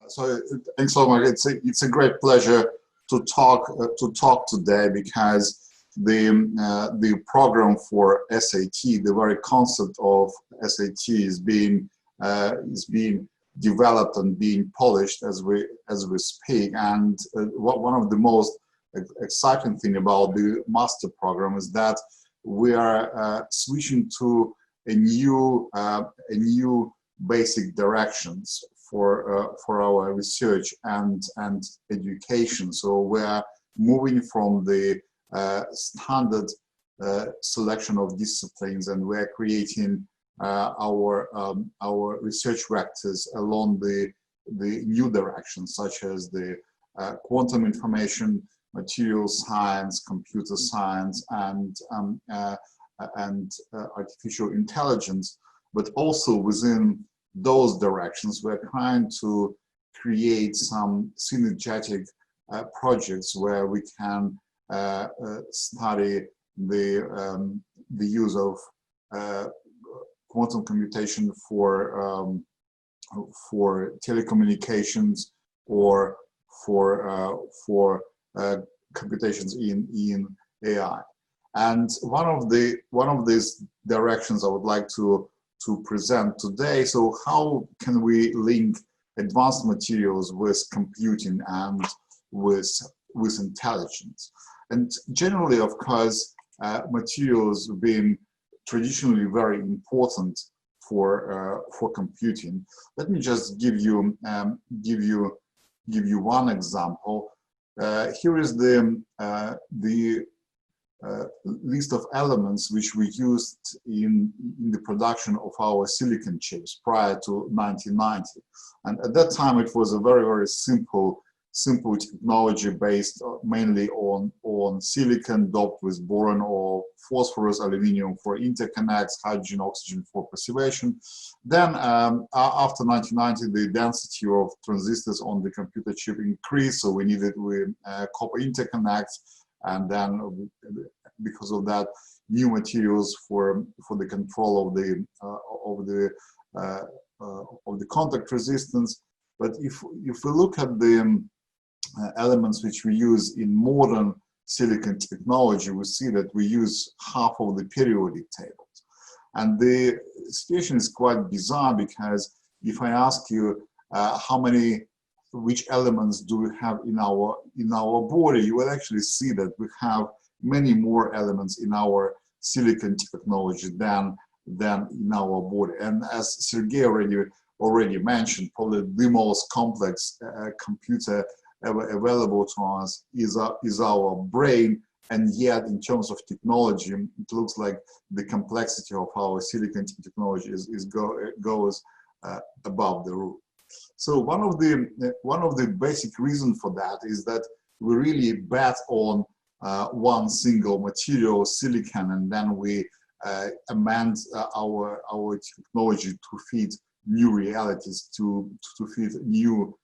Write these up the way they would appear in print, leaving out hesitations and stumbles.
So thanks so much. It's a great pleasure to talk today, because the program for SAT, the very concept of SAT, is being developed and being polished as we speak. And one of the most exciting thing about the master program is that we are switching to a new basic directions for our research and education. So we're moving from the standard selection of disciplines, and we're creating our research vectors along the new directions, such as the quantum information, material science, computer science, and artificial intelligence. But also within those directions, we're trying to create some synergetic projects where we can study the use of quantum computation for telecommunications, or for computations in AI. And one of these directions I would like to present today. So how can we link advanced materials with computing and with intelligence? And generally, of course, materials have been traditionally very important for computing. Let me just give you one example. Here is the list of elements which we used in the production of our silicon chips prior to 1990. And at that time, it was a very simple technology based mainly on silicon doped with boron or phosphorus, aluminum for interconnects, hydrogen, oxygen for passivation. Then after 1990, the density of transistors on the computer chip increased, so we needed copper interconnects. And then, because of that, new materials for the control of the contact resistance. But if we look at the elements which we use in modern silicon technology, we see that we use half of the periodic tables. And the situation is quite bizarre, because if I ask you which elements do we have in our body, you will actually see that we have many more elements in our silicon technology than in our body. And as Sergey already mentioned, probably the most complex computer ever available to us is our brain. And yet, in terms of technology, it looks like the complexity of our silicon technology goes above the roof. So one of the basic reasons for that is that we really bet on one single material, silicon, and then we amend our technology to fit new realities, to fit new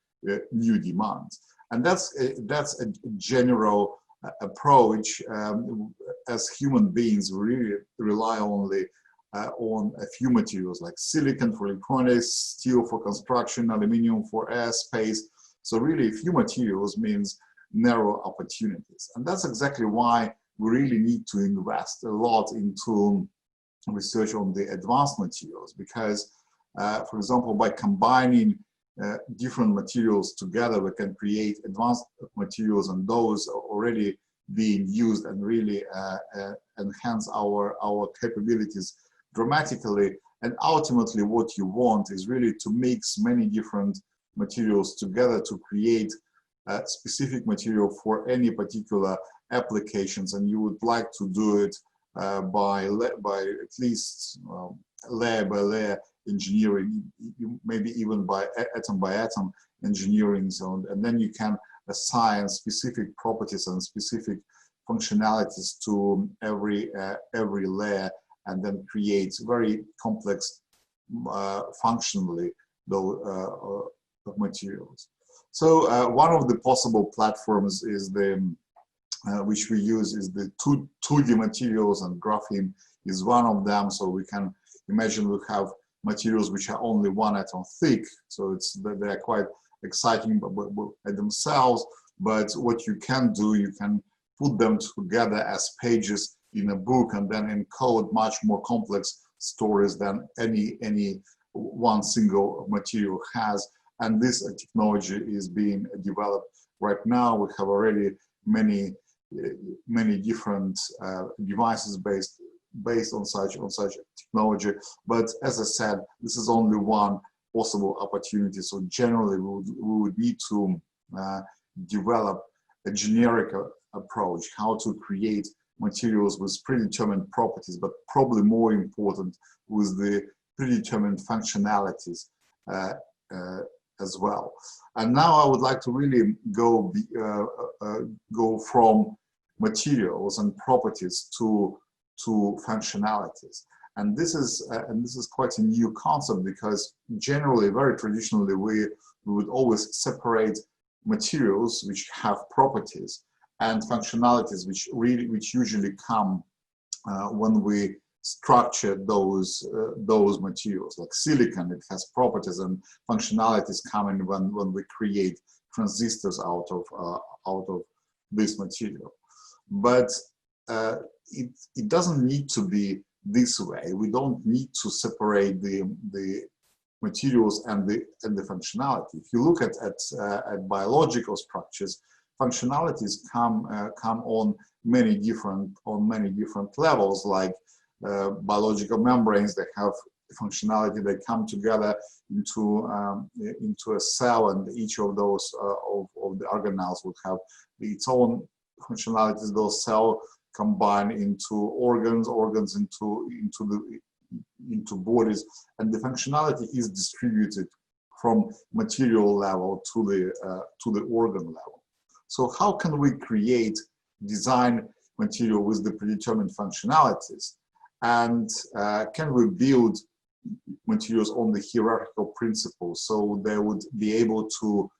demands. And that's a general approach. As human beings, we really rely only on a few materials, like silicon for electronics, steel for construction, aluminum for aerospace. So really, few materials means narrow opportunities. And that's exactly why we really need to invest a lot into research on the advanced materials, because, for example, by combining different materials together, we can create advanced materials, and those are already being used and really enhance our capabilities dramatically. And ultimately, what you want is really to mix many different materials together to create a specific material for any particular applications. And you would like to do it by at least layer by layer engineering, maybe even by atom engineering zone, and then you can assign specific properties and specific functionalities to every layer, and then create very complex functionally those materials. So one of the possible platforms is which we use is the 2D materials, and graphene is one of them. So we can imagine we have materials which are only 1 atom thick, so they are quite exciting by themselves, but what you can do, you can put them together as pages in a book and then encode much more complex stories than any one single material has. And this technology is being developed right now. We have already many different devices based on such technology. But as I said, this is only one possible opportunity. So generally, we would need to develop a generic approach, how to create materials with predetermined properties, but probably more important, with the predetermined functionalities as well. And now I would like to really go from materials and properties to functionalities. And this is quite a new concept, because generally, very traditionally, we would always separate materials which have properties and functionalities which usually come when we structure those materials. Like silicon, it has properties, and functionalities come in when we create transistors out of this material. But it doesn't need to be this way. We don't need to separate the materials and the functionality. If you look at biological structures, functionalities come on many different levels. Like biological membranes, they have functionality. They come together into a cell, and each of those of the organelles would have its own functionalities. Those cells combine into organs into bodies, and the functionality is distributed from material level to the organ level. So how can we design material with the predetermined functionalities? And can we build materials on the hierarchical principles, so they would be able to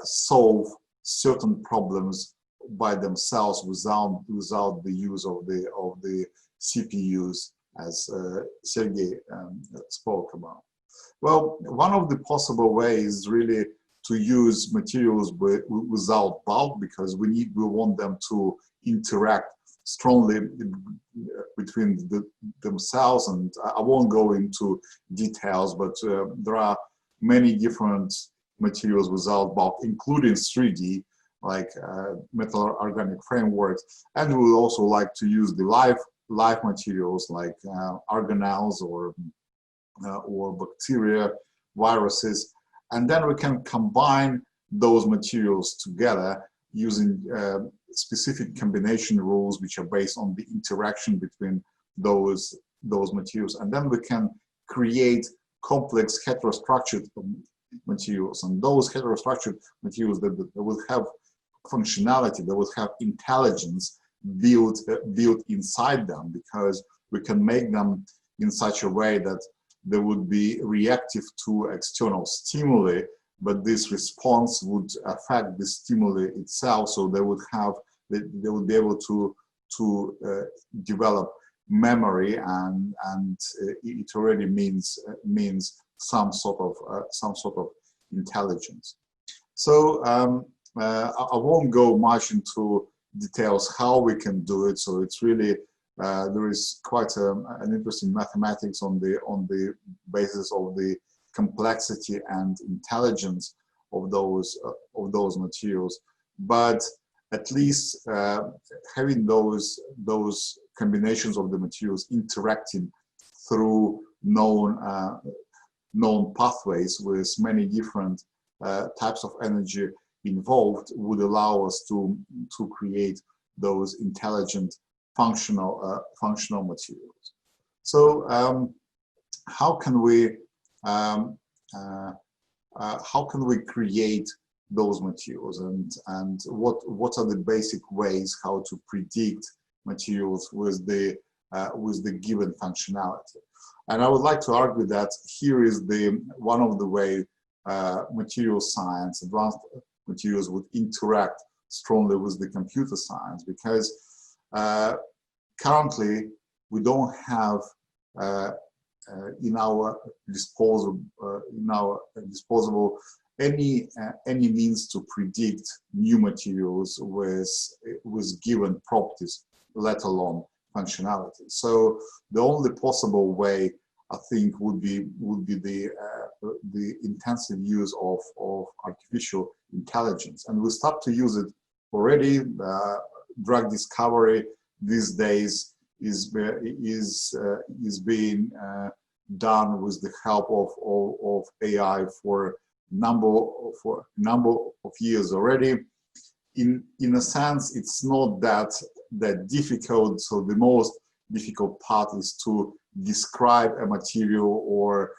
solve certain problems by themselves without the use of the CPUs, as Sergey spoke about? Well, one of the possible ways is really to use materials without bulk, because we want them to interact strongly between themselves. And I won't go into details, but there are many different materials without bulk, including 3D, like metal organic frameworks. And we would also like to use the live materials, like organelles or bacteria, viruses, and then we can combine those materials together using specific combination rules which are based on the interaction between those materials. And then we can create complex heterostructured materials, and those heterostructured materials that will have functionality, that will have intelligence built inside them, because we can make them in such a way that they would be reactive to external stimuli, but this response would affect the stimuli itself. So they would be able to develop memory, and it already means some sort of intelligence. So I won't go much into details how we can do it. So it's really there is quite an interesting mathematics on the basis of the complexity and intelligence of those materials. But at least having those combinations of the materials interacting through known pathways with many different types of energy involved would allow us to create those intelligent functional materials. So how can we create those materials, and what are the basic ways how to predict materials with the given functionality? And I would like to argue that here is one of the way material science, advanced materials, would interact strongly with the computer science, because currently we don't have in our disposable any means to predict new materials with given properties, let alone functionality. So the only possible way, I think, would be the intensive use of artificial intelligence, and we start to use it already. Drug discovery these days is being done with the help of AI for number of years already. In a sense, it's not that difficult. So the most difficult part is to describe a material or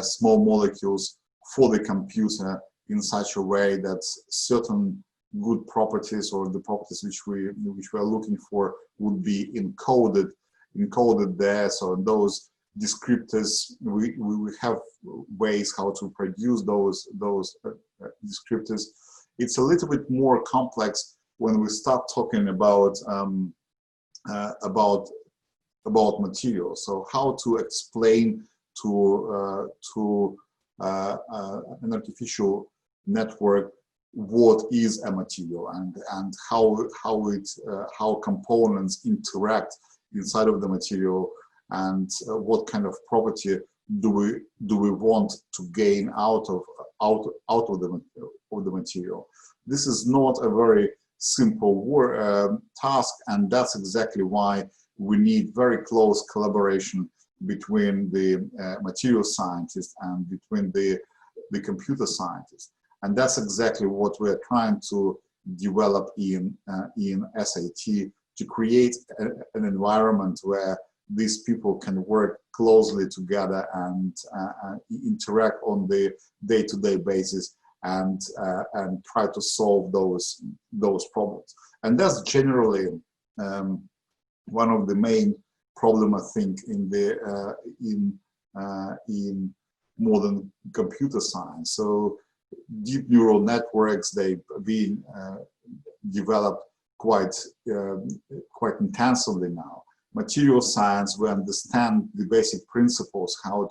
small molecules for the computer in such a way that certain good properties or the properties which we are looking for would be encoded there. So in those descriptors, we have ways how to produce those descriptors. It's a little bit more complex when we start talking about materials. So how to explain to an artificial network what is a material and how components interact inside of the material, and what kind of property do we want to gain out of the material. This is not a very simple task, and that's exactly why we need very close collaboration between the material scientists and between the computer scientists. And that's exactly what we're trying to develop in SAT, to create an environment where these people can work closely together and interact on the day-to-day basis and try to solve those problems. And that's generally one of the main problems, I think, in modern computer science. So deep neural networks, they've been developed quite intensively now. Material science, we understand the basic principles, how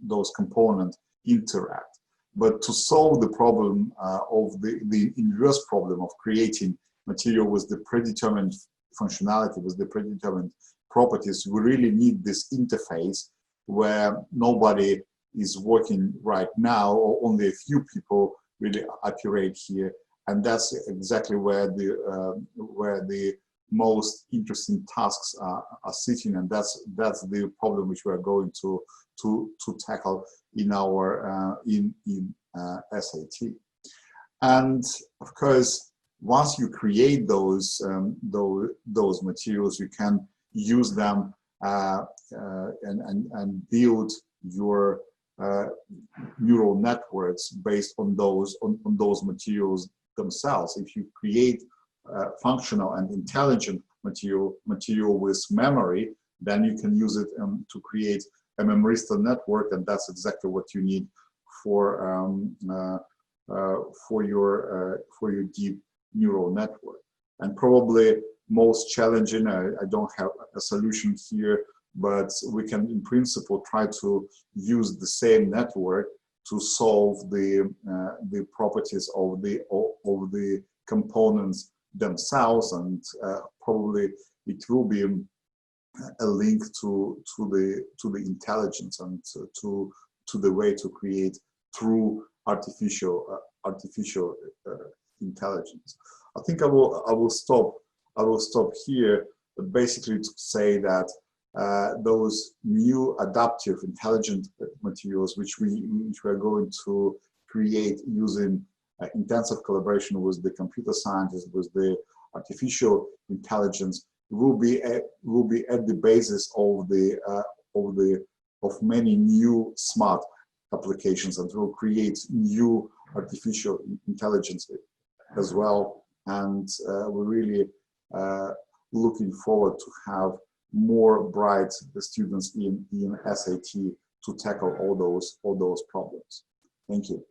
those components interact. But to solve the problem of the inverse problem of creating material with the predetermined functionality, with the predetermined properties, we really need this interface where nobody is working right now, or only a few people really operate here. And that's exactly where the most interesting tasks are sitting, and that's the problem which we are going to tackle in our in SAT. And of course, once you create those materials, you can use them and build your neural networks based on those materials themselves. If you create functional and intelligent material with memory, then you can use it to create a memoristic network, and that's exactly what you need for your deep neural network. And probably most challenging, I don't have a solution here, but we can in principle try to use the same network to solve the properties of the components themselves, and probably it will be a link to the intelligence and to the way to create true artificial intelligence. I think I will stop here, but basically to say that those new adaptive intelligent materials which we are going to create using intensive collaboration with the computer scientists, with the artificial intelligence, will be at the basis of many new smart applications, and will create new artificial intelligence as well. And we're really looking forward to have more bright students in SAT to tackle all those problems. Thank you.